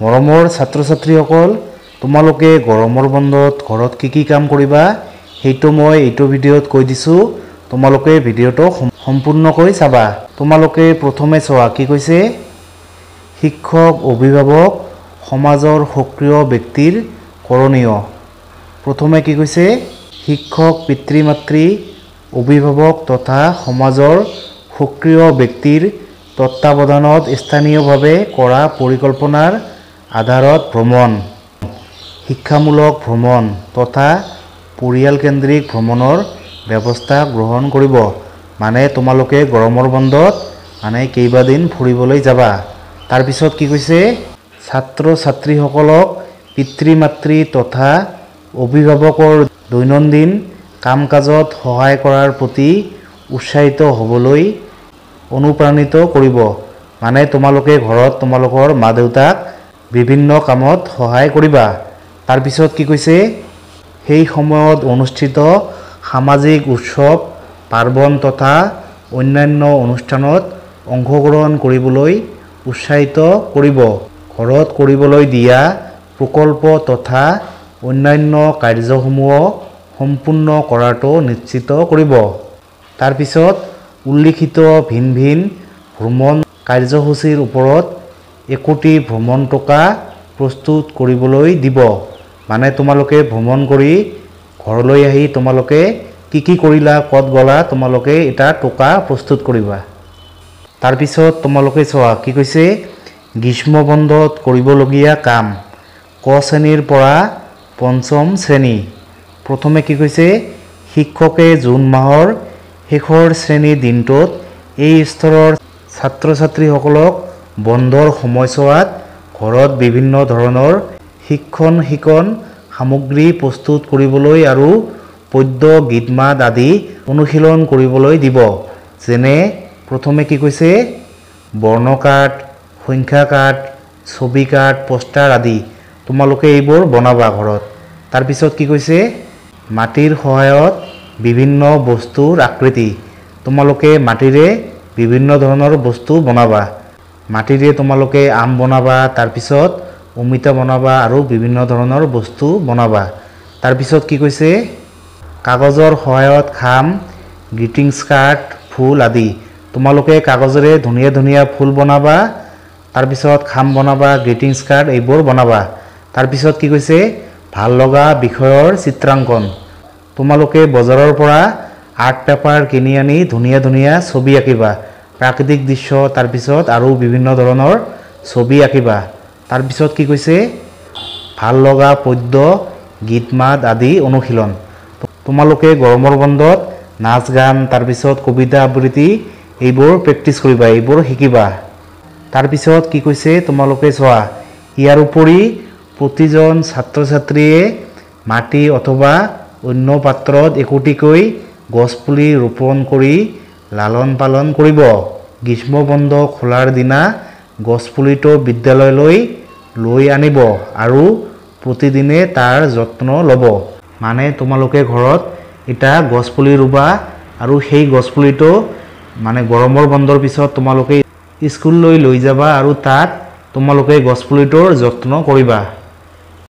মৰমৰ ছাত্ৰ ছাত্ৰীসকল তোমালোকে গৰমৰ বন্ধত ঘৰত কি কাম কৰিবা সেইটো মই এইটো ভিডিঅ'ত কৈ দিছোঁ তোমালোকে ভিডিঅ'টো সম্পূৰ্ণকৈ চাবা তোমালোকে প্ৰথমে চোৱা কি কৈছে শিক্ষক অভিভাৱক সমাজৰ সক্ৰিয় ব্যক্তিৰ কৰণীয় প্ৰথমে কি কৈছে শিক্ষক পিতৃ মাতৃ অভিভাৱক তথা সমাজৰ সক্ৰিয় ব্যক্তিৰ তত্ত্বাৱধানত স্থানীয়ভাৱে কৰা পৰিকল্পনাৰ আধাৰত ভ্ৰমণ শিক্ষামূলক ভ্ৰমণ তথা পৰিয়ালকেন্দ্ৰিক ভ্ৰমণৰ ব্যৱস্থা গ্ৰহণ কৰিব মানে তোমালোকে গৰমৰ বন্ধত মানে কেইবাদিন ফুৰিবলৈ যাবা তাৰ পিছত কি কৈছে ছাত্ৰ ছাত্ৰীসকলক পিতৃ মাতৃ তথা অভিভাৱকৰ দৈনন্দিন কাম-কাজত সহায় কৰাৰ প্ৰতি উৎসাহিত হ'বলৈ অনুপ্ৰাণিত কৰিব মানে তোমালোকে ঘৰত তোমালোকৰ মা-দেউতাক বিভিন্ন কামত সহায় কৰিবা তাৰ পিছত কি কৈছে সেই সময়ত অনুষ্ঠিত সামাজিক উৎসৱ পাৰ্বণ তথা অন্যান্য অনুষ্ঠানত অংশগ্ৰহণ কৰিবলৈ উৎসাহিত কৰিব ঘৰত কৰিবলৈ দিয়া প্ৰকল্প তথা অন্যান্য কাৰ্যসমূহ সম্পূৰ্ণ কৰাটো নিশ্চিত কৰিব তাৰ পিছত উল্লিখিত ভিন ভিন ভ্ৰমণ কাৰ্যসূচীৰ ওপৰত একোটি ভ্ৰমণ টকা প্ৰস্তুত কৰিবলৈ দিব মানে তোমালোকে ভ্ৰমণ কৰি ঘৰলৈ আহি তোমালোকে কি কৰিলা ক'ত গ'লা তোমালোকে এটা টকা প্ৰস্তুত কৰিবা তাৰ পিছত তোমালোকে চোৱা কি কৈছে গ্ৰীষ্ম বন্ধত কৰিবলগীয়া কাম ক শ্ৰেণীৰ পৰা পঞ্চম শ্ৰেণী প্ৰথমে কি কৈছে শিক্ষকে জুন মাহৰ শেষৰ শ্ৰেণীৰ দিনটোত এই স্তৰৰ ছাত্ৰ ছাত্ৰীসকলক বন্ধৰ সময়ছোৱাত ঘৰত বিভিন্ন ধৰণৰ শিক্ষণ সামগ্ৰী প্ৰস্তুত কৰিবলৈ আৰু পদ্য গীত মাত আদি অনুশীলন কৰিবলৈ দিব যেনে প্ৰথমে কি কৈছে বৰ্ণ কাৰ্ড সংখ্যা কাৰ্ড ছবি কাৰ্ড পোষ্টাৰ আদি তোমালোকে এইবোৰ বনাবা ঘৰত তাৰ পিছত কি কৈছে মাটিৰ সহায়ত বিভিন্ন বস্তুৰ আকৃতি তোমালোকে মাটিৰে বিভিন্ন ধৰণৰ বস্তু বনাবা মাটিৰে তোমালোকে আম বনাবা তাৰ পিছত অমিতা বনাবা আৰু বিভিন্ন ধৰণৰ বস্তু বনাবা তাৰ পিছত কি কৈছে কাগজৰ সহায়ত খাম গ্ৰিটিংছ কাৰ্ড ফুল আদি তোমালোকে কাগজেৰে ধুনীয়া ধুনীয়া ফুল বনাবা তাৰ পিছত খাম বনাবা গ্ৰিটিংছ কাৰ্ড এইবোৰ বনাবা তাৰ পিছত কি কৈছে ভাল লগা বিষয়ৰ চিত্ৰাংকন তোমালোকে বজাৰৰ পৰা আৰ্ট পেপাৰ কিনি আনি ধুনীয়া ধুনীয়া ছবি আঁকিবা প্ৰাকৃতিক দৃশ্য তাৰ পিছত আৰু বিভিন্ন ধৰণৰ ছবি আঁকিবা তাৰ পিছত কি কৈছে ভাল লগা পদ্য গীত মাত আদি অনুশীলন তোমালোকে গৰমৰ বন্ধত নাচ গান তাৰ পিছত কবিতা আবৃত্তি এইবোৰ প্ৰেক্টিছ কৰিবা এইবোৰ শিকিবা তাৰ পিছত কি কৈছে তোমালোকে চোৱা ইয়াৰ উপৰি প্ৰতিজন ছাত্ৰ ছাত্ৰীয়ে মাটি অথবা অন্য পাত্ৰত একোটিকৈ গছপুলি ৰোপণ কৰি লালন পালন কৰিব গ্ৰীষ্ম বন্ধ খোলাৰ দিনা গছপুলিটো বিদ্যালয়লৈ লৈ আনিব আৰু প্ৰতিদিনে তাৰ যত্ন ল'ব মানে তোমালোকে ঘৰত এটা গছপুলি ৰুবা আৰু সেই গছপুলিটো মানে গৰমৰ বন্ধৰ পিছত তোমালোকে স্কুললৈ লৈ যাবা আৰু তাত তোমালোকে গছপুলিটোৰ যত্ন কৰিবা